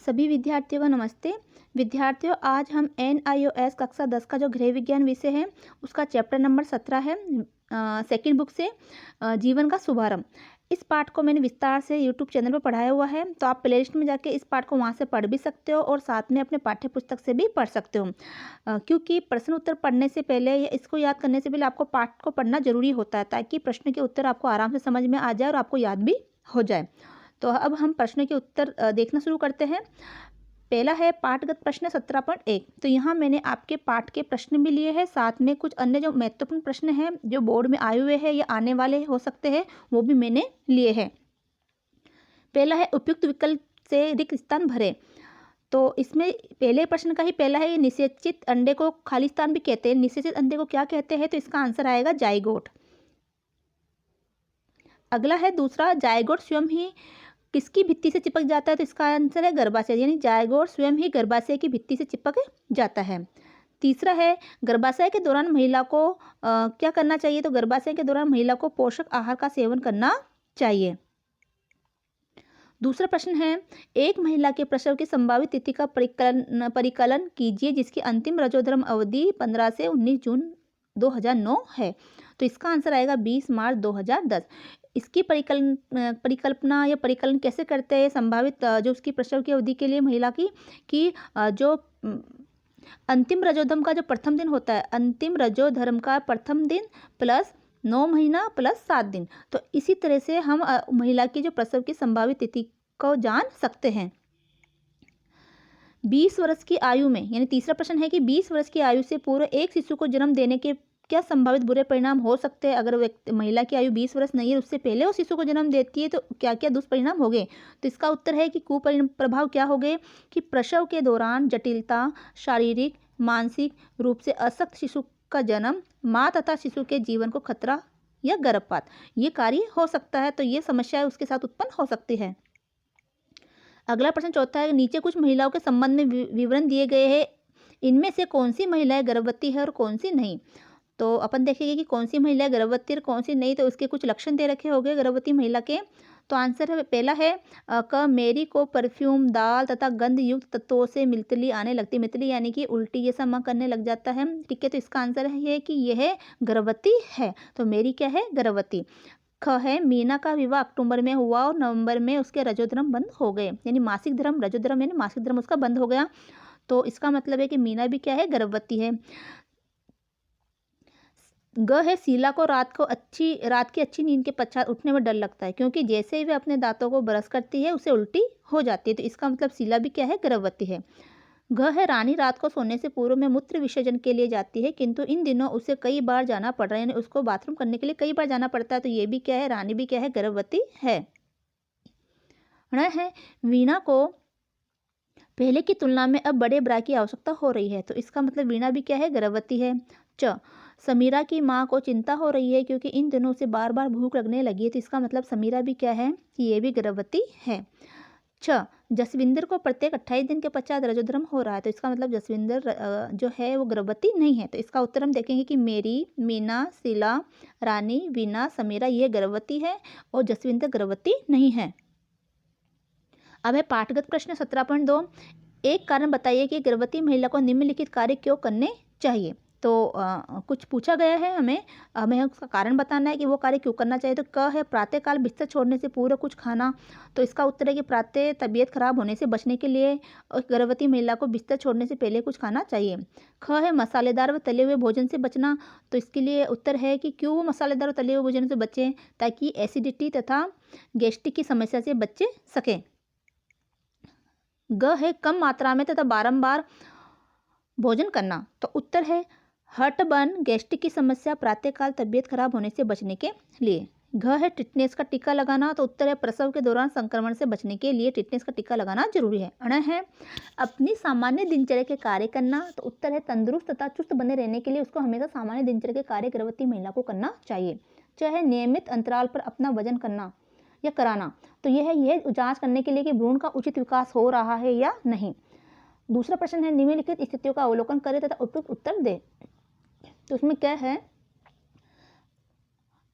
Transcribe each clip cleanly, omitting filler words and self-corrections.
सभी विद्यार्थियों को नमस्ते। विद्यार्थियों, आज हम NIOS कक्षा 10 का जो गृह विज्ञान विषय है उसका चैप्टर नंबर 17 है सेकंड बुक से जीवन का शुभारंभ। इस पाठ को मैंने विस्तार से यूट्यूब चैनल पर पढ़ाया हुआ है, तो आप प्लेलिस्ट में जाके इस पाठ को वहाँ से पढ़ भी सकते हो और साथ में अपने पाठ्य पुस्तक से भी पढ़ सकते हो। क्योंकि प्रश्न उत्तर पढ़ने से पहले या इसको याद करने से पहले आपको पाठ को पढ़ना जरूरी होता है, ताकि प्रश्न के उत्तर आपको आराम से समझ में आ जाए और आपको याद भी हो जाए। तो अब हम प्रश्न के उत्तर देखना शुरू करते हैं। पहला है पाठगत प्रश्न 17.1। तो यहाँ मैंने आपके पाठ के प्रश्न भी लिए हैं, साथ में कुछ अन्य जो महत्वपूर्ण प्रश्न हैं जो बोर्ड में आए हुए हैं या आने वाले हो सकते हैं वो भी मैंने लिए हैं। पहला है उपयुक्त विकल्प से रिक्त स्थान भरें। तो इसमें पहले प्रश्न का ही पहला है, निषेचित अंडे को खाली स्थान भी कहते हैं। निषेचित अंडे को क्या कहते हैं? तो इसका आंसर आएगा जाइगोट। अगला है दूसरा, जाइगोट स्वयं ही किसकी भित्ति से चिपक जाता है? तो इसका आंसर है गर्भाशय, यानी जाइगोट स्वयं ही गर्भाशय की भित्ति से चिपक जाता है। तीसरा है गर्भाशय के दौरान महिला को क्या करना चाहिए? तो गर्भाशय के दौरान महिला को पोषक आहार का सेवन करना चाहिए। दूसरा प्रश्न है, एक महिला के प्रसव की संभावित तिथि का परिकलन कीजिए जिसकी अंतिम रजोधर्म अवधि 15 से 19 जून 2009 है। तो इसका आंसर आएगा 20 मार्च 2010। इसकी परिकल्पना या परिकलन कैसे करते हैं? संभावित जो उसकी प्रसव की अवधि के लिए महिला की कि जो अंतिम रजोधर्म का जो प्रथम दिन होता है, अंतिम रजोधर्म का प्रथम दिन प्लस 9 महीना प्लस 7 दिन, तो इसी तरह से हम महिला की जो प्रसव की संभावित तिथि को जान सकते हैं। 20 वर्ष की आयु में, यानी तीसरा प्रश्न है कि 20 वर्ष की आयु से पूर्व एक शिशु को जन्म देने के क्या संभावित बुरे परिणाम हो सकते हैं? अगर महिला की आयु 20 वर्ष नहीं है, उससे पहले वो शिशु को जन्म देती है, तो क्या क्या दुष्परिणाम हो गए? तो इसका उत्तर है कि कुप्रभाव क्या हो गए कि प्रसव के दौरान जटिलता, शारीरिक मानसिक रूप से अशक्त शिशु का जन्म, माँ तथा शिशु के जीवन को खतरा या गर्भपात, ये कार्य हो सकता है। तो ये समस्या उसके साथ उत्पन्न हो सकती है। अगला प्रश्न चौथा है, नीचे कुछ महिलाओं के संबंध में विवरण दिए गए हैं, इनमें से कौन सी महिलाएं गर्भवती है और कौन सी नहीं? तो अपन देखेंगे कि कौन सी महिला गर्भवती और कौन सी नहीं। तो उसके कुछ लक्षण दे रखे होंगे गर्भवती महिला के। तो आंसर है पहला है क मेरी को परफ्यूम, दाल तथा गंध युक्त तत्वों से मितली आने लगती। मितली यानी कि उल्टी ये सब करने लग जाता है। ठीक है, तो इसका आंसर है कि यह गर्भवती है। तो मेरी क्या है? गर्भवती। ख है मीना का विवाह अक्टूबर में हुआ और नवंबर में उसके रजोधर्म बंद हो गए, यानी मासिक धर्म, रजोधर्म यानी मासिक धर्म उसका बंद हो गया। तो इसका मतलब है कि मीना भी क्या है? गर्भवती है। ग है शीला को रात की अच्छी नींद के पश्चात उठने में डर लगता है, क्योंकि जैसे ही वह अपने दांतों को ब्रश करती है उसे उल्टी हो जाती है। तो इसका मतलब शीला भी क्या है? गर्भवती है। घ है रानी रात को सोने से पूर्व में मूत्र विसर्जन के लिए जाती है, किंतु इन दिनों उसे कई बार जाना पड़ रहा है, यानी उसको बाथरूम करने के लिए कई बार जाना पड़ता है। तो ये भी क्या है? रानी भी क्या है? गर्भवती है। ण है वीणा को पहले की तुलना में अब बड़े ब्रा की आवश्यकता हो रही है। तो इसका मतलब वीणा भी क्या है? गर्भवती है। च समीरा की माँ को चिंता हो रही है क्योंकि इन दिनों उसे बार बार भूख लगने लगी है। तो इसका मतलब समीरा भी क्या है? कि ये भी गर्भवती है। छ जसविंदर को प्रत्येक 28 दिन के पश्चात रजोधर्म हो रहा है। तो इसका मतलब जसविंदर जो है वो गर्भवती नहीं है। तो इसका उत्तर हम देखेंगे कि मेरी, मीना, शीला, रानी, वीना, समीरा ये गर्भवती है और जसविंदर गर्भवती नहीं है। अब है पाठगत प्रश्न 17.2। एक कारण बताइए कि गर्भवती महिला को निम्नलिखित कार्य क्यों करने चाहिए। तो कुछ पूछा गया है, हमें उसका कारण बताना है कि वो कार्य क्यों करना चाहिए। तो क है प्रातःकाल बिस्तर छोड़ने से पूर्व कुछ खाना। तो इसका उत्तर है कि प्रातः तबीयत खराब होने से बचने के लिए गर्भवती महिला को बिस्तर छोड़ने से पहले कुछ खाना चाहिए। ख है मसालेदार व तले हुए भोजन से बचना। तो इसके लिए उत्तर है कि क्यों वो मसालेदार व तले हुए भोजन से बचें? ताकि एसिडिटी तथा गैस्ट्रिक की समस्या से बच सकें। ग है कम मात्रा में तथा बारंबार भोजन करना। तो उत्तर है हर्टबर्न, गैस्ट्रिक की समस्या, प्रातःकाल तबीयत खराब होने से बचने के लिए। घ है टिटनेस का टीका लगाना। तो उत्तर है प्रसव के दौरान संक्रमण से बचने के लिए टिटनेस का टीका लगाना जरूरी है। अण है अपनी सामान्य दिनचर्या के कार्य करना। तो उत्तर है तंदुरुस्त तथा चुस्त बने रहने के लिए उसको हमेशा सामान्य दिनचर्या के कार्य गर्भवती महिला को करना चाहिए। चाहे नियमित अंतराल पर अपना वजन करना या कराना। तो यह जांच करने के लिए कि भ्रूण का उचित विकास हो रहा है या नहीं। दूसरा प्रश्न है निम्नलिखित स्थितियों का अवलोकन करें तथा उपयुक्त उत्तर दें। तो उसमें क्या है?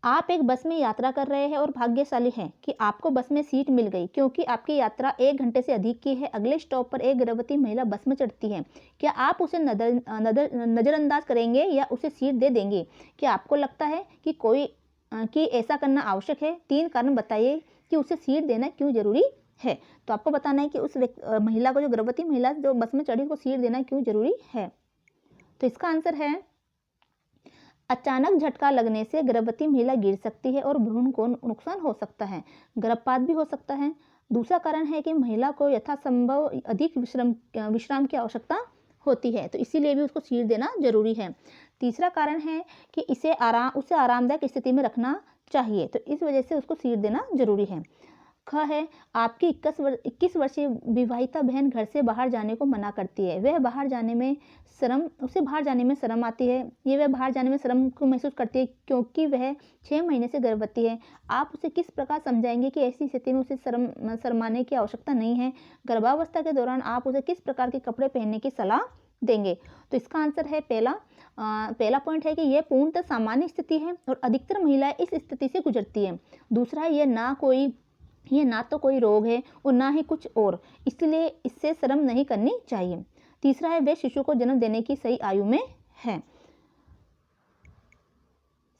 आप एक बस में यात्रा कर रहे हैं और भाग्यशाली हैं कि आपको बस में सीट मिल गई, क्योंकि आपकी यात्रा 1 घंटे से अधिक की है। अगले स्टॉप पर एक गर्भवती महिला बस में चढ़ती है। क्या आप उसे नज़रअंदाज करेंगे या उसे सीट दे देंगे? क्या आपको लगता है कि ऐसा करना आवश्यक है? 3 कारण बताइए कि उसे सीट देना क्यों जरूरी है। तो आपको बताना है कि उस महिला को, जो गर्भवती महिला जो बस में चढ़ी, उसको सीट देना क्यों जरूरी है। तो इसका आंसर है, अचानक झटका लगने से गर्भवती महिला गिर सकती है और भ्रूण को नुकसान हो सकता है, गर्भपात भी हो सकता है। दूसरा कारण है कि महिला को यथासंभव अधिक विश्राम की आवश्यकता होती है, तो इसीलिए भी उसको सीट देना जरूरी है। तीसरा कारण है कि उसे आरामदायक स्थिति में रखना चाहिए, तो इस वजह से उसको सीट देना जरूरी है। ख है, आपकी 21 वर्षीय विवाहिता बहन घर से बाहर जाने को मना करती है। उसे बाहर जाने में शर्म आती है। वह बाहर जाने में शर्म को महसूस करती है क्योंकि वह 6 महीने से गर्भवती है। आप उसे किस प्रकार समझाएंगे कि ऐसी स्थिति में उसे शर्माने की आवश्यकता नहीं है। गर्भावस्था के दौरान आप उसे किस प्रकार के कपड़े पहनने की सलाह देंगे। तो इसका आंसर है, पहला पॉइंट है कि यह पूर्णतः सामान्य स्थिति है और अधिकतर महिलाएं इस स्थिति से गुजरती है। दूसरा है, यह ना तो कोई रोग है और ना ही कुछ और, इसलिए इससे शर्म नहीं करनी चाहिए। तीसरा है, वे शिशु को जन्म देने की सही आयु में है।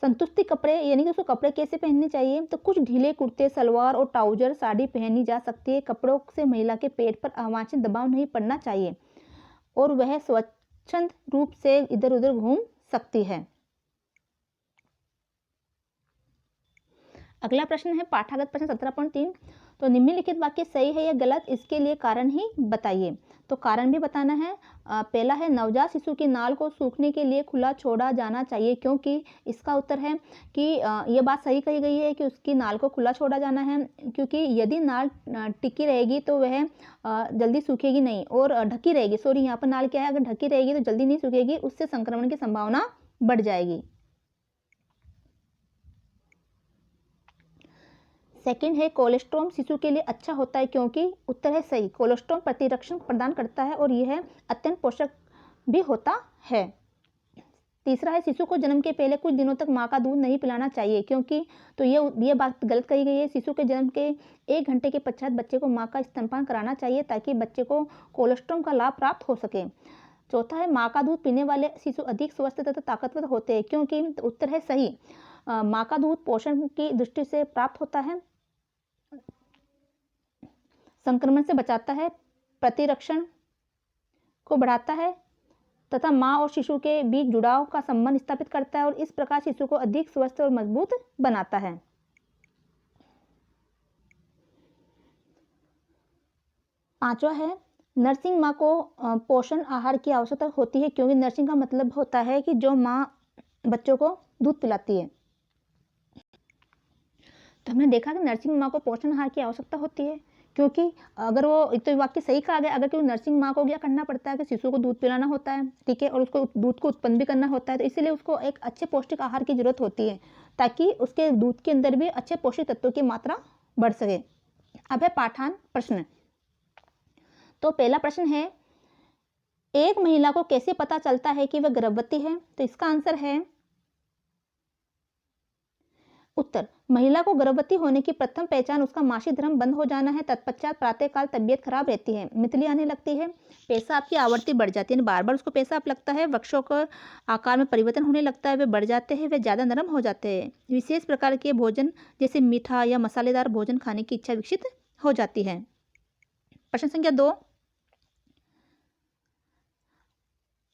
संतुष्टि कपड़े, यानी कि उसको कपड़े कैसे पहनने चाहिए, तो कुछ ढीले कुर्ते, सलवार और ट्राउजर, साड़ी पहनी जा सकती है। कपड़ों से महिला के पेट पर अवांछित दबाव नहीं पड़ना चाहिए और वह स्वच्छंद रूप से इधर उधर घूम सकती है। अगला प्रश्न है पाठागत प्रश्न 17.3। तो निम्नलिखित वाक्य सही है या गलत, इसके लिए कारण ही बताइए। तो कारण भी बताना है। पहला है, नवजात शिशु की नाल को सूखने के लिए खुला छोड़ा जाना चाहिए, क्योंकि इसका उत्तर है कि यह बात सही कही गई है कि उसकी नाल को खुला छोड़ा जाना है, क्योंकि यदि नाल टिकी रहेगी तो वह जल्दी सूखेगी नहीं, और ढकी रहेगी, सॉरी यहाँ पर नाल क्या है, अगर ढकी रहेगी तो जल्दी नहीं सूखेगी, उससे संक्रमण की संभावना बढ़ जाएगी। सेकंड है, कोलेस्ट्रॉम शिशु के लिए अच्छा होता है, क्योंकि उत्तर है सही। कोलेस्ट्रॉम प्रतिरक्षण प्रदान करता है और यह अत्यंत पोषक भी होता है। तीसरा है, शिशु को जन्म के पहले कुछ दिनों तक माँ का दूध नहीं पिलाना चाहिए, क्योंकि तो ये बात गलत कही गई है। शिशु के जन्म के 1 घंटे के पश्चात बच्चे को माँ का स्तनपान कराना चाहिए, ताकि बच्चे को कोलेस्ट्रॉम का लाभ प्राप्त हो सके। चौथा है, माँ का दूध पीने वाले शिशु अधिक स्वस्थ तथा ताकतवर होते हैं, क्योंकि उत्तर है सही। माँ का दूध पोषण की दृष्टि से प्राप्त होता है, संक्रमण से बचाता है, प्रतिरक्षण को बढ़ाता है तथा माँ और शिशु के बीच जुड़ाव का संबंध स्थापित करता है और इस प्रकार शिशु को अधिक स्वस्थ और मजबूत बनाता है। पांचवा है, नर्सिंग माँ को पोषण आहार की आवश्यकता होती है, क्योंकि नर्सिंग का मतलब होता है कि जो माँ बच्चों को दूध पिलाती है। तो हमने देखा कि नर्सिंग माँ को पोषण आहार की आवश्यकता होती है, क्योंकि अगर वो, तो वाक्य सही कहा गया, अगर क्योंकि नर्सिंग माँ को क्या करना पड़ता है कि शिशु को दूध पिलाना होता है, ठीक है, और उसको दूध को उत्पन्न भी करना होता है, तो इसीलिए उसको एक अच्छे पौष्टिक आहार की जरूरत होती है, ताकि उसके दूध के अंदर भी अच्छे पौष्टिक तत्वों की मात्रा बढ़ सके। अब है पाठान प्रश्न। तो पहला प्रश्न है, एक महिला को कैसे पता चलता है कि वह गर्भवती है। तो इसका आंसर है, उत्तर, महिला को गर्भवती होने की प्रथम पहचान उसका मासिक धर्म बंद हो जाना है, तत्पश्चात प्रातःकाल तबीयत खराब रहती है, मितली आने लगती है, पेशाब की आवृत्ति बढ़ जाती है, बार बार उसको पेशाब लगता है, वृक्षों का आकार में परिवर्तन होने लगता है, वे बढ़ जाते हैं, वे ज़्यादा नरम हो जाते हैं, विशेष प्रकार के भोजन जैसे मीठा या मसालेदार भोजन खाने की इच्छा विकसित हो जाती है। प्रश्न संख्या 2,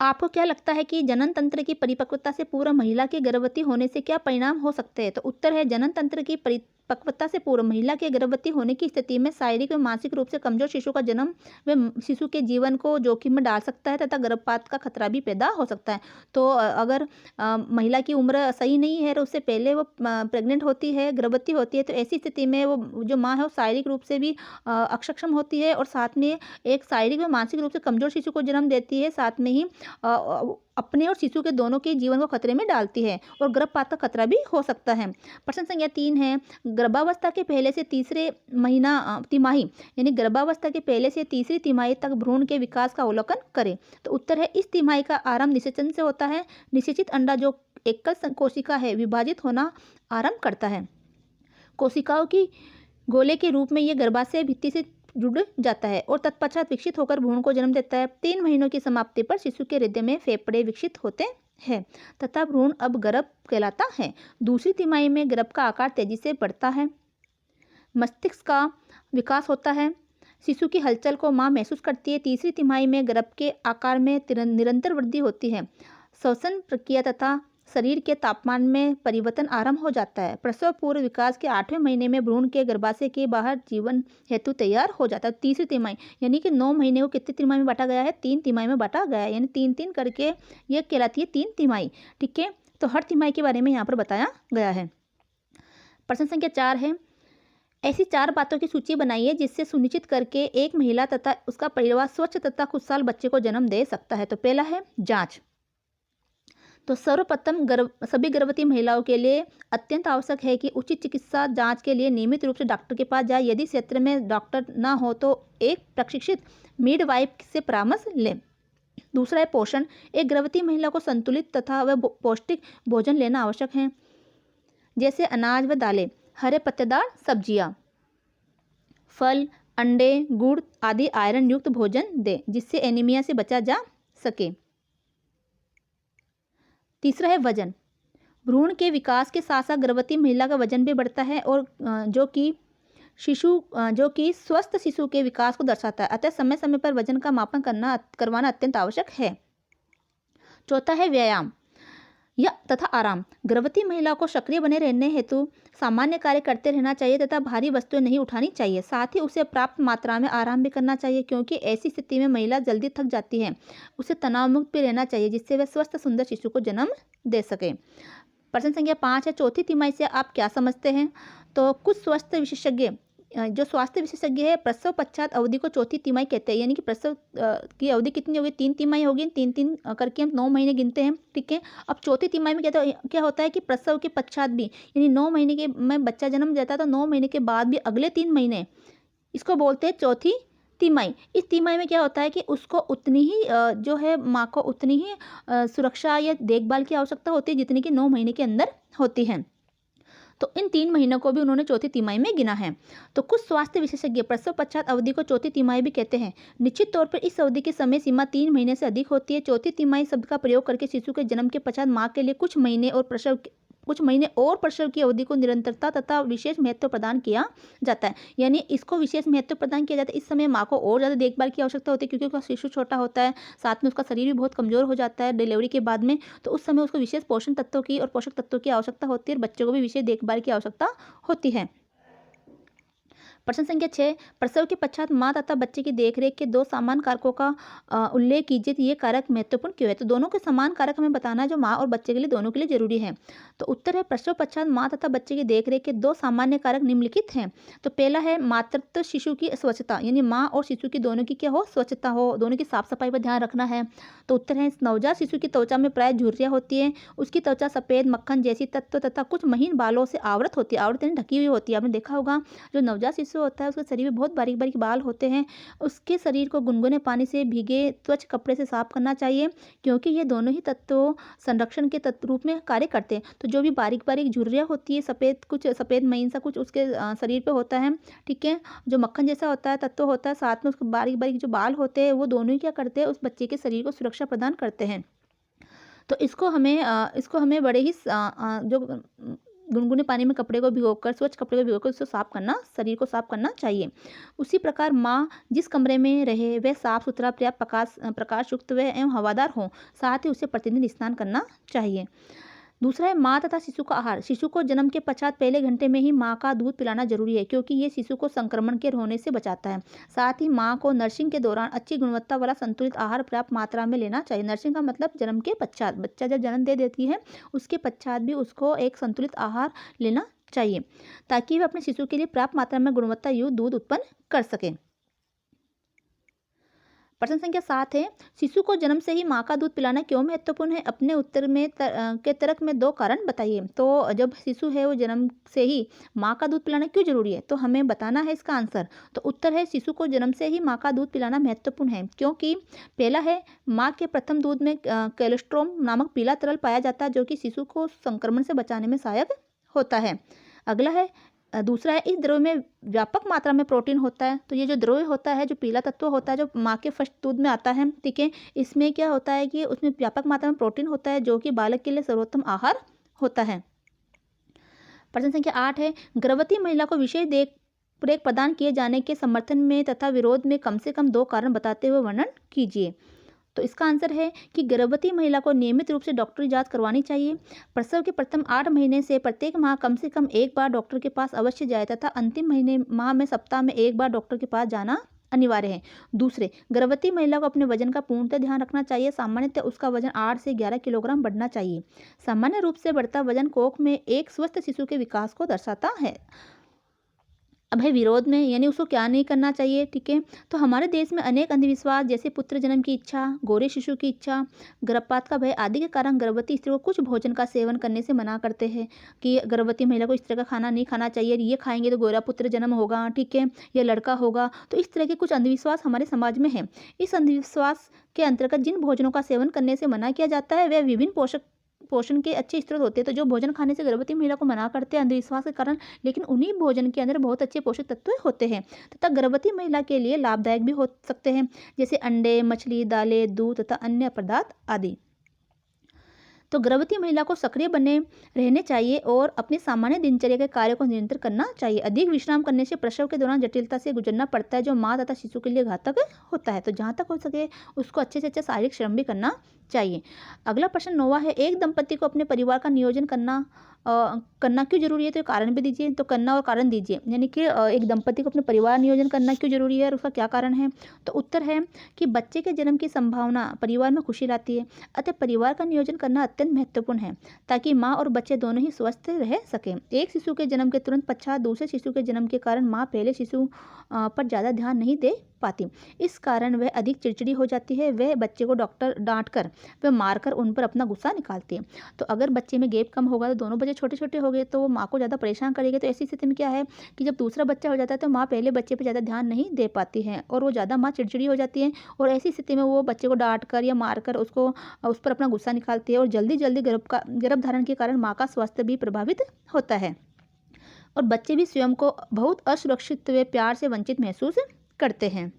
आपको क्या लगता है कि जनन तंत्र की परिपक्वता से पूर्व महिला के गर्भवती होने से क्या परिणाम हो सकते हैं। तो उत्तर है, जनन तंत्र की परिपक्वता से पूर्व महिला के गर्भवती होने की स्थिति में शारीरिक व मानसिक रूप से कमजोर शिशु का जन्म व शिशु के जीवन को जोखिम में डाल सकता है तथा गर्भपात का खतरा भी पैदा हो सकता है। तो अगर महिला की उम्र सही नहीं है और उससे पहले वो प्रेग्नेंट होती है, गर्भवती होती है, तो ऐसी स्थिति में वो जो माँ है वो शारीरिक रूप से भी अक्षम होती है और साथ में एक शारीरिक व मानसिक रूप से कमजोर शिशु को जन्म देती है, साथ में ही अपने और शिशु के दोनों के जीवन को खतरे में डालती है और गर्भपात का खतरा भी हो सकता है। प्रश्न संख्या 3 है, गर्भावस्था के पहले से तीसरे तिमाही यानी गर्भावस्था के पहले से तीसरी तिमाही तक भ्रूण के विकास का अवलोकन करें। तो उत्तर है, इस तिमाही का आरंभ निषेचन से होता है। निषेचित अंडा जो एकल कोशिका है विभाजित होना आरंभ करता है। कोशिकाओं की गोले के रूप में यह गर्भाशय भित्ति से जुड़ जाता है और तत्पश्चात विकसित होकर भ्रूण को जन्म देता है। 3 महीनों की समाप्ति पर शिशु के हृदय में फेफड़े विकसित होते हैं तथा भ्रूण अब गर्भ कहलाता है। दूसरी तिमाही में गर्भ का आकार तेजी से बढ़ता है, मस्तिष्क का विकास होता है, शिशु की हलचल को मां महसूस करती है। तीसरी तिमाही में गर्भ के आकार में निरंतर वृद्धि होती है, श्वसन प्रक्रिया तथा शरीर के तापमान में परिवर्तन आरंभ हो जाता है। प्रसव पूर्व विकास के 8वें महीने में भ्रूण के गर्भाशय के बाहर जीवन हेतु तैयार हो जाता है। तीसरी तिमाही यानी कि 9 महीने को कितनी तिमाही में बांटा गया है? 3 तिमाही में बांटा गया है, यानी 3-3 करके यह कहलाती है 3 तिमाही। ठीक है, तो हर तिमाही के बारे में यहाँ पर बताया गया है। प्रश्न संख्या 4 है, ऐसी 4 बातों की सूची बनाइए जिससे सुनिश्चित करके एक महिला तथा उसका परिवार स्वच्छ तथा खुशहाल बच्चे को जन्म दे सकता है। तो पहला है जांच। तो सर्वप्रथम सभी गर्भवती महिलाओं के लिए अत्यंत आवश्यक है कि उचित चिकित्सा जांच के लिए नियमित रूप से डॉक्टर के पास जाए। यदि क्षेत्र में डॉक्टर ना हो तो एक प्रशिक्षित मिडवाइफ से परामर्श लें। दूसरा है पोषण। एक गर्भवती महिला को संतुलित तथा व पौष्टिक भोजन लेना आवश्यक है, जैसे अनाज व दालें, हरे पत्तेदार सब्जियां, फल, अंडे, गुड़ आदि आयरन युक्त भोजन दें जिससे एनीमिया से बचा जा सके। तीसरा है वजन। भ्रूण के विकास के साथ साथ गर्भवती महिला का वजन भी बढ़ता है और जो कि स्वस्थ शिशु के विकास को दर्शाता है। अतः समय समय पर वजन का मापन करवाना अत्यंत आवश्यक है। चौथा है व्यायाम तथा आराम। गर्भवती महिला को सक्रिय बने रहने हेतु सामान्य कार्य करते रहना चाहिए तथा भारी वस्तुएं नहीं उठानी चाहिए। साथ ही उसे पर्याप्त मात्रा में आराम भी करना चाहिए, क्योंकि ऐसी स्थिति में महिला जल्दी थक जाती है। उसे तनाव मुक्त भी रहना चाहिए जिससे वह स्वस्थ सुंदर शिशु को जन्म दे सके। प्रश्न संख्या 5 है, चौथी तिमाही से आप क्या समझते हैं? तो कुछ स्वास्थ्य विशेषज्ञ है प्रसव पश्चात अवधि को चौथी तिमाही कहते हैं, यानी कि प्रसव की अवधि कितनी होगी? 3 तिमाही होगी। 3-3 करके हम 9 महीने गिनते हैं। ठीक है, अब चौथी तिमाही में क्या होता है कि प्रसव के पश्चात भी, यानी 9 महीने के में बच्चा जन्म देता है तो 9 महीने के बाद भी अगले 3 महीने, इसको बोलते हैं चौथी तिमाही। इस तिमाही में क्या होता है कि उसको उतनी ही जो है माँ को उतनी ही सुरक्षा या देखभाल की आवश्यकता होती है जितनी कि 9 महीने के अंदर होती है। तो इन 3 महीनों को भी उन्होंने चौथी तिमाही में गिना है। तो कुछ स्वास्थ्य विशेषज्ञ प्रसव पश्चात अवधि को चौथी तिमाही भी कहते हैं। निश्चित तौर पर इस अवधि की समय सीमा 3 महीने से अधिक होती है। चौथी तिमाही शब्द का प्रयोग करके शिशु के जन्म के पश्चात माँ के लिए कुछ महीने और प्रसव की अवधि को निरंतरता तथा विशेष महत्व प्रदान किया जाता है। यानी इसको विशेष महत्व प्रदान किया जाता है। इस समय माँ को और ज़्यादा देखभाल की आवश्यकता होती है, क्योंकि उसका शिशु छोटा होता है, साथ में उसका शरीर भी बहुत कमज़ोर हो जाता है डिलीवरी के बाद में। तो उस समय उसको विशेष पोषण तत्वों की और पोषक तत्वों की आवश्यकता होती है और बच्चों को भी विशेष देखभाल की आवश्यकता होती है। प्रश्न संख्या 6, प्रसव के पश्चात माँ तथा बच्चे की देखरेख के 2 समान कारकों का उल्लेख कीजिए। ये कारक महत्वपूर्ण क्यों है? तो दोनों के समान कारक हमें बताना है जो माँ और बच्चे के लिए दोनों के लिए जरूरी है। तो उत्तर है, प्रसव पश्चात माँ तथा बच्चे की देखरेख के 2 सामान्य कारक निम्नलिखित हैं। तो पहला है मातृत्व शिशु की स्वच्छता, यानी माँ और शिशु की दोनों की क्या हो? स्वच्छता हो, दोनों की साफ सफाई पर ध्यान रखना है। तो उत्तर है, नवजात शिशु की त्वचा में प्राय झुर्रियाँ होती है। उसकी त्वचा सफेद मक्खन जैसी तत्व तथा कुछ महीन बालों से आवृत होती है, आवृत यानी ढकी हुई होती है। आपने देखा होगा जो नवजात शिशु होता है उसके शरीर में बहुत बारीक बारीक बाल होते हैं। उसके शरीर को गुनगुने पानी से भीगे स्वच्छ कपड़े से साफ करना चाहिए, क्योंकि ये दोनों ही तत्वों संरक्षण के तत्व रूप में कार्य करते हैं। तो जो भी बारीक बारीक झुर्रियाँ होती है, कुछ सफ़ेद महीन सा कुछ उसके शरीर पे होता है। ठीक है, जो मक्खन जैसा होता है तत्व होता है, साथ में उसके बारीक बारीक जो बाल होते हैं, वो दोनों ही क्या करते हैं? उस बच्चे के शरीर को सुरक्षा प्रदान करते हैं। तो इसको हमें बड़े ही जो गुनगुने पानी में कपड़े को भिगोकर, स्वच्छ कपड़े को भिगोकर उसको साफ करना, शरीर को साफ करना चाहिए। उसी प्रकार माँ जिस कमरे में रहे वह साफ सुथरा, पर्याप्त प्रकाश युक्त व एवं हवादार हो। साथ ही उसे प्रतिदिन स्नान करना चाहिए। दूसरा है माँ तथा शिशु का आहार। शिशु को जन्म के पश्चात पहले घंटे में ही माँ का दूध पिलाना जरूरी है, क्योंकि ये शिशु को संक्रमण के होने से बचाता है। साथ ही माँ को नर्सिंग के दौरान अच्छी गुणवत्ता वाला संतुलित आहार पर्याप्त मात्रा में लेना चाहिए। नर्सिंग का मतलब जन्म के पश्चात, बच्चा जब जन्म दे देती है उसके पश्चात भी उसको एक संतुलित आहार लेना चाहिए, ताकि वह अपने शिशु के लिए पर्याप्त मात्रा में गुणवत्ता युक्त दूध उत्पन्न कर सके। प्रश्न संख्या 7 है, शिशु को जन्म से ही माँ का दूध पिलाना क्यों महत्वपूर्ण है? अपने उत्तर में के तर्क में 2 कारण बताइए। तो जब शिशु है वो जन्म से ही माँ का दूध पिलाना क्यों जरूरी है? तो हमें बताना है इसका आंसर। तो उत्तर है, शिशु को जन्म से ही माँ का दूध पिलाना महत्वपूर्ण है, क्योंकि पहला है, माँ के प्रथम दूध में कोलेस्ट्रोम नामक पीला तरल पाया जाता है, जो कि शिशु को संक्रमण से बचाने में सहायक होता है। अगला है, दूसरा है, इस द्रव्य में व्यापक मात्रा में प्रोटीन होता है। तो ये जो द्रव्य होता है, जो पीला तत्व होता है, जो माँ के फर्स्ट दूध में आता है, ठीक है, इसमें क्या होता है कि उसमें व्यापक मात्रा में प्रोटीन होता है, जो कि बालक के लिए सर्वोत्तम आहार होता है। प्रश्न संख्या 8 है, गर्भवती महिला को विशेष देखरेख प्रदान किए जाने के समर्थन में तथा विरोध में कम से कम 2 कारण बताते हुए वर्णन कीजिए। तो इसका आंसर है कि गर्भवती महिला को नियमित रूप से डॉक्टरी जांच करवानी चाहिए। प्रसव के प्रथम 8 महीने से प्रत्येक माह कम से कम 1 बार डॉक्टर के पास अवश्य जाए तथा अंतिम माह में सप्ताह में 1 बार डॉक्टर के पास जाना अनिवार्य है। दूसरे, गर्भवती महिला को अपने वजन का पूर्णतः ध्यान रखना चाहिए। सामान्यतः उसका वजन 8 से 11 किलोग्राम बढ़ना चाहिए। सामान्य रूप से बढ़ता वजन कोख में एक स्वस्थ शिशु के विकास को दर्शाता है। अब है विरोध में, यानी उसको क्या नहीं करना चाहिए, ठीक है। तो हमारे देश में अनेक अंधविश्वास जैसे पुत्र जन्म की इच्छा, गोरे शिशु की इच्छा, गर्भपात का भय आदि के कारण गर्भवती स्त्री को कुछ भोजन का सेवन करने से मना करते हैं कि गर्भवती महिला को इस तरह का खाना नहीं खाना चाहिए, ये खाएंगे तो गोरा पुत्र जन्म होगा, ठीक है, या लड़का होगा। तो इस तरह के कुछ अंधविश्वास हमारे समाज में है। इस अंधविश्वास के अंतर्गत जिन भोजनों का सेवन करने से मना किया जाता है वह विभिन्न पोषण के अच्छे स्रोत होते हैं। तो जो भोजन खाने से गर्भवती महिला को मना करते हैं अंधविश्वास के कारण, लेकिन उन्हीं भोजन के अंदर बहुत अच्छे पोषक तत्व होते हैं तथा गर्भवती महिला के लिए लाभदायक भी हो सकते हैं, जैसे अंडे, मछली, दालें, दूध तथा अन्य पदार्थ आदि। तो गर्भवती महिला को सक्रिय बने रहने चाहिए और अपनी सामान्य दिनचर्या के कार्यों को नियंत्रित करना चाहिए। अधिक विश्राम करने से प्रसव के दौरान जटिलता से गुजरना पड़ता है, जो माँ तथा शिशु के लिए घातक होता है। तो जहाँ तक हो सके उसको अच्छे से अच्छा शारीरिक श्रम भी करना चाहिए। अगला प्रश्न 9वां है, एक दंपति को अपने परिवार का नियोजन करना क्यों जरूरी है? तो कारण भी दीजिए। तो करना और कारण दीजिए, यानी कि एक दंपति को अपने परिवार नियोजन करना क्यों जरूरी है और उसका क्या कारण है? तो उत्तर है कि बच्चे के जन्म की संभावना परिवार में खुशी लाती है, अतः परिवार का नियोजन करना अत्यंत महत्वपूर्ण है ताकि माँ और बच्चे दोनों ही स्वस्थ रह सकें। एक शिशु के जन्म के तुरंत पश्चात दूसरे शिशु के जन्म के कारण माँ पहले शिशु पर ज़्यादा ध्यान नहीं दे पाती। इस कारण वह अधिक चिड़चिड़ी हो जाती है। वह बच्चे को डॉक्टर डांटकर वह मारकर उन पर अपना गुस्सा निकालती है। तो अगर बच्चे में गैप कम होगा, तो दोनों बच्चे छोटे छोटे हो गए, तो वो माँ को ज़्यादा परेशान करेंगे। तो ऐसी स्थिति में क्या है कि जब दूसरा बच्चा हो जाता है तो माँ पहले बच्चे पर ज़्यादा ध्यान नहीं दे पाती है और वो ज़्यादा माँ चिड़चिड़ी हो जाती है, और ऐसी स्थिति में वो बच्चे को डांट कर या मार कर उस पर अपना गुस्सा निकालती है, और जल्दी जल्दी गर्भधारण के कारण माँ का स्वास्थ्य भी प्रभावित होता है और बच्चे भी स्वयं को बहुत असुरक्षित व प्यार से वंचित महसूस करते हैं।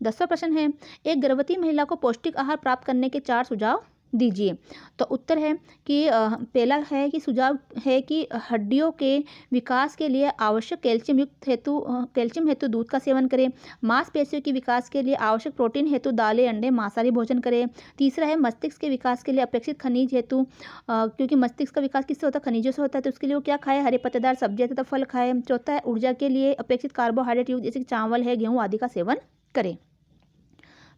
10वां प्रश्न है, एक गर्भवती महिला को पौष्टिक आहार प्राप्त करने के 4 सुझाव दीजिए। तो उत्तर है कि पहला है कि सुझाव है कि हड्डियों के विकास के लिए आवश्यक कैल्शियम हेतु दूध का सेवन करें। मांसपेशियों के विकास के लिए आवश्यक प्रोटीन हेतु दालें, अंडे, मांसाहारी भोजन करें। तीसरा है मस्तिष्क के विकास के लिए अपेक्षित खनिज हेतु, क्योंकि मस्तिष्क का विकास किससे होता है? खनिजों से होता है, तो उसके लिए वो क्या खाए? हरे पत्तेदार सब्जियां तथा फल खाए। चौथा है ऊर्जा के लिए अपेक्षित कार्बोहाइड्रेट युक्त जैसे चावल है, गेहूँ आदि का सेवन करें।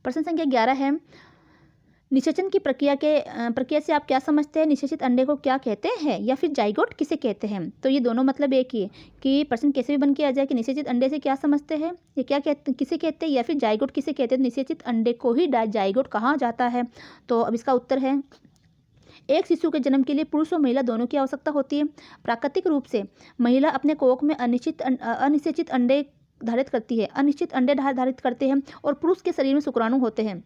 प्रश्न संख्या 11 है, निषेचन की प्रक्रिया से आप क्या समझते हैं? निषेचित अंडे को क्या कहते हैं या फिर जाइगोट किसे कहते हैं? तो ये दोनों मतलब एक ही है कि प्रश्न कैसे भी बन के आ जाए कि निषेचित अंडे से क्या समझते हैं, ये क्या किसे कहते हैं या फिर जाइगोट किसे कहते हैं। निषेचित अंडे को ही जाइगोट कहा जाता है। तो अब इसका उत्तर है, एक शिशु के जन्म के लिए पुरुष और महिला दोनों की आवश्यकता होती है। प्राकृतिक रूप से महिला अपने कोख में अनिषेचित अंडे धारित करती है, अनिश्चित अंडे धारित करते हैं, और पुरुष के शरीर में शुक्राणु होते हैं।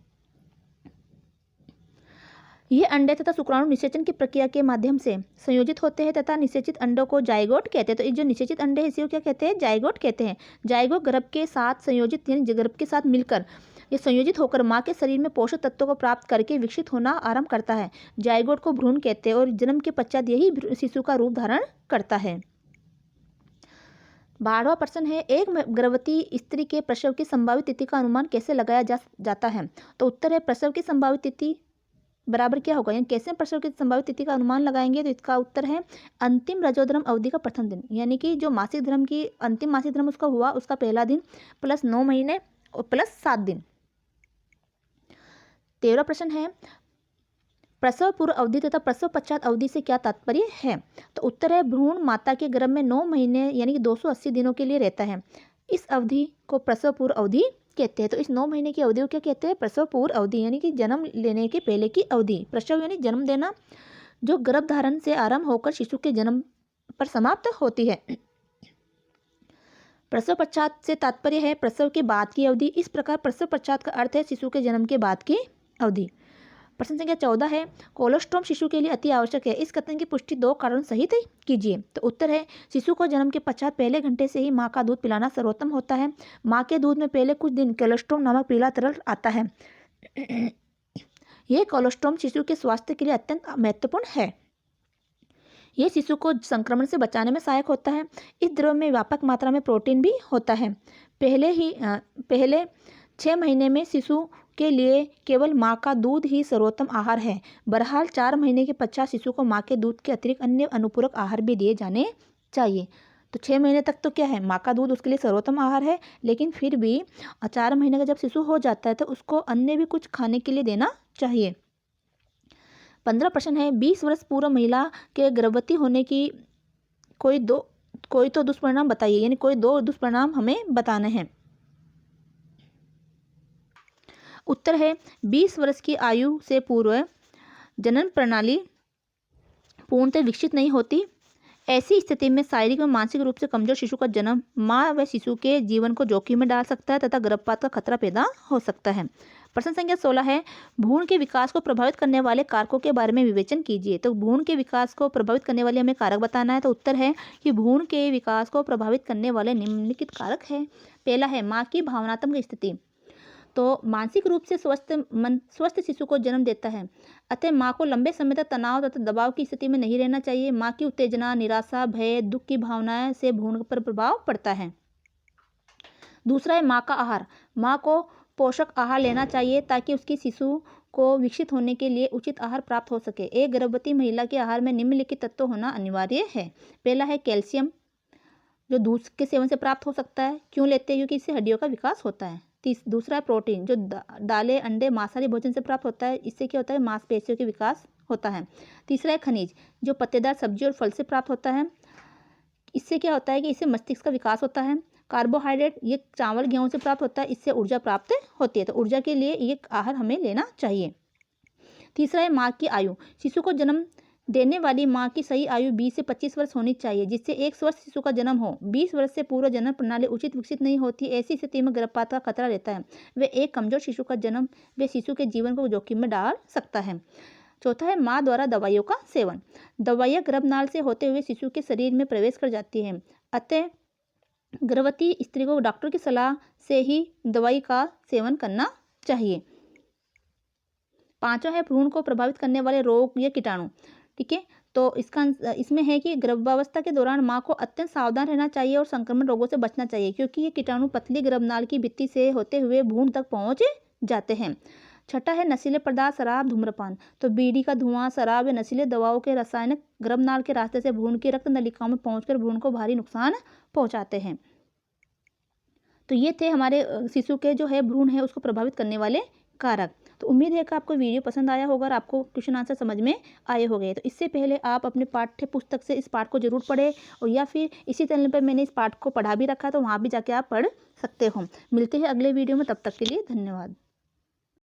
ये अंडे तथा शुक्राणु निषेचन की प्रक्रिया के माध्यम से संयोजित होते हैं तथा निषेचित अंडों को जाइगोट कहते हैं। तो ये जो निषेचित अंडे हैं इसी को क्या कहते हैं? जाइगोट कहते हैं। जाइगोट गर्भ के साथ संयोजित, यानी गर्भ के साथ मिलकर ये संयोजित होकर माँ के शरीर में पोषक तत्वों को प्राप्त करके विकसित होना आरंभ करता है। जाइगोट को भ्रूण कहते हैं और जन्म के पश्चात यही शिशु का रूप धारण करता है। 12वां प्रश्न है, एक गर्भवती स्त्री के प्रसव की संभावित तिथि का अनुमान कैसे लगाया जाता है? तो उत्तर है, प्रसव की संभावित तिथि बराबर क्या होगा, यानी कैसे प्रसव की संभावित तिथि का अनुमान लगाएंगे? तो इसका उत्तर है अंतिम रजोधर्म अवधि का प्रथम दिन, यानी कि जो मासिक धर्म की अंतिम मासिक धर्म उसका हुआ उसका पहला दिन प्लस 9 महीने और प्लस 7 दिन। 13वां प्रश्न है, प्रसव पूर्व अवधि तथा प्रसव पश्चात अवधि से क्या तात्पर्य है? तो उत्तर है, भ्रूण माता के गर्भ में 9 महीने यानी कि 280 दिनों के लिए रहता है। इस अवधि को प्रसव पूर्व अवधि कहते हैं। तो इस 9 महीने की अवधि को क्या कहते हैं? प्रसव पूर्व अवधि, यानी कि जन्म लेने के पहले की अवधि। प्रसव यानी जन्म देना, जो गर्भधारण से आरंभ होकर शिशु के जन्म पर समाप्त होती है। प्रसव पश्चात से तात्पर्य है प्रसव के बाद की अवधि। इस प्रकार प्रसव पश्चात का अर्थ है शिशु के जन्म के बाद की अवधि। प्रश्न संख्या 14 है, कोलोस्ट्रोम शिशु के लिए अति आवश्यक है। इस कथन की पुष्टि 2 कारण सहित कीजिए। तो उत्तर है, शिशु को जन्म के पश्चात पहले घंटे से ही माँ का दूध पिलाना सर्वोत्तम होता है। माँ के दूध में पहले कुछ दिन कोलोस्ट्रोम नामक पीला तरल आता है। यह कोलोस्ट्रोम शिशु के स्वास्थ्य के लिए अत्यंत महत्वपूर्ण है। यह शिशु को संक्रमण से बचाने में सहायक होता है। इस द्रव में व्यापक मात्रा में प्रोटीन भी होता है। पहले 6 महीने में शिशु के लिए केवल माँ का दूध ही सर्वोत्तम आहार है। बहरहाल 4 महीने के पश्चात शिशु को माँ के दूध के अतिरिक्त अन्य अनुपूरक आहार भी दिए जाने चाहिए। तो 6 महीने तक तो क्या है, माँ का दूध उसके लिए सर्वोत्तम आहार है, लेकिन फिर भी 4 महीने का जब शिशु हो जाता है तो उसको अन्य भी कुछ खाने के लिए देना चाहिए। 15 प्रश्न है, 20 वर्ष पूर्व महिला के गर्भवती होने की कोई तो दुष्परिणाम बताइए, यानी कोई 2 दुष्परिणाम हमें बताने हैं। उत्तर है, 20 वर्ष की आयु से पूर्व जनन प्रणाली पूर्णतः विकसित नहीं होती। ऐसी स्थिति में शारीरिक व मानसिक रूप से कमजोर शिशु का जन्म माँ व शिशु के जीवन को जोखिम में डाल सकता है तथा गर्भपात का खतरा पैदा हो सकता है। प्रश्न संख्या 16 है, भ्रूण के विकास को प्रभावित करने वाले कारकों के बारे में विवेचन कीजिए। तो भ्रूण के विकास को प्रभावित करने वाले हमें कारक बताना है। तो उत्तर है कि भ्रूण के विकास को प्रभावित करने वाले निम्नलिखित कारक है। पहला है माँ की भावनात्मक स्थिति। तो मानसिक रूप से स्वस्थ शिशु को जन्म देता है, अतः माँ को लंबे समय तक तनाव तथा दबाव की स्थिति में नहीं रहना चाहिए। माँ की उत्तेजना, निराशा, भय, दुख की भावनाएं से भ्रूण पर प्रभाव पड़ता है। दूसरा है माँ का आहार। माँ को पोषक आहार लेना चाहिए ताकि उसकी शिशु को विकसित होने के लिए उचित आहार प्राप्त हो सके। एक गर्भवती महिला के आहार में निम्नलिखित तत्व होना अनिवार्य है। पहला है कैल्शियम, जो दूध के सेवन से प्राप्त हो सकता है। क्यों लेते हैं? क्योंकि इससे हड्डियों का विकास होता है। दूसरा है प्रोटीन, जो दालें, अंडे, मांसाहारी भोजन से प्राप्त होता है। इससे क्या होता है? मांसपेशियों के विकास होता है। तीसरा है खनिज, जो पत्तेदार सब्जी और फल से प्राप्त होता है। इससे क्या होता है कि इससे मस्तिष्क का विकास होता है। कार्बोहाइड्रेट, ये चावल गेहूं से प्राप्त होता है, इससे ऊर्जा प्राप्त होती है। तो ऊर्जा के लिए ये आहार हमें लेना चाहिए। तीसरा है माँ की आयु। शिशु को जन्म देने वाली माँ की सही आयु 20 से 25 वर्ष होनी चाहिए, जिससे एक स्वस्थ शिशु का जन्म हो। 20 वर्ष से पूर्व जनन प्रणाली उचित विकसित नहीं होती। ऐसी स्थिति में गर्भपात का खतरा रहता है। वे एक कमजोर शिशु का जन्म वे शिशु के जीवन को जोखिम में डाल सकता है। चौथा है माँ द्वारा दवाइयों का सेवन। दवाइयाँ गर्भनाल से होते हुए शिशु के शरीर में प्रवेश कर जाती हैं, अतः गर्भवती स्त्री को डॉक्टर की सलाह से ही दवाई का सेवन करना चाहिए। पांचवा है भ्रूण को प्रभावित करने वाले रोग या कीटाणु। ठीक है, तो इसमें है कि गर्भावस्था के दौरान माँ को अत्यंत सावधान रहना चाहिए और संक्रमण रोगों से बचना चाहिए, क्योंकि ये कीटाणु पतली गर्भनाल की भित्ति से होते हुए भ्रूण तक पहुँच जाते हैं। छठा है नशीले पदार्थ, शराब, धूम्रपान। तो बीड़ी का धुआं, शराब या नशीले दवाओं के रासायनिक गर्भनाल के रास्ते से भ्रूण की रक्त नलिकाओं में पहुंचकर भ्रूण को भारी नुकसान पहुंचाते हैं। तो ये थे हमारे शिशु के जो है भ्रूण है उसको प्रभावित करने वाले कारक। तो उम्मीद है कि आपको वीडियो पसंद आया होगा और आपको क्वेश्चन आंसर समझ में आए होंगे। तो इससे पहले आप अपने पाठ्य पुस्तक से इस पाठ को जरूर पढ़ें, और या फिर इसी चैनल पर मैंने इस पाठ को पढ़ा भी रखा है, तो वहाँ भी जाके आप पढ़ सकते हो। मिलते हैं अगले वीडियो में, तब तक के लिए धन्यवाद।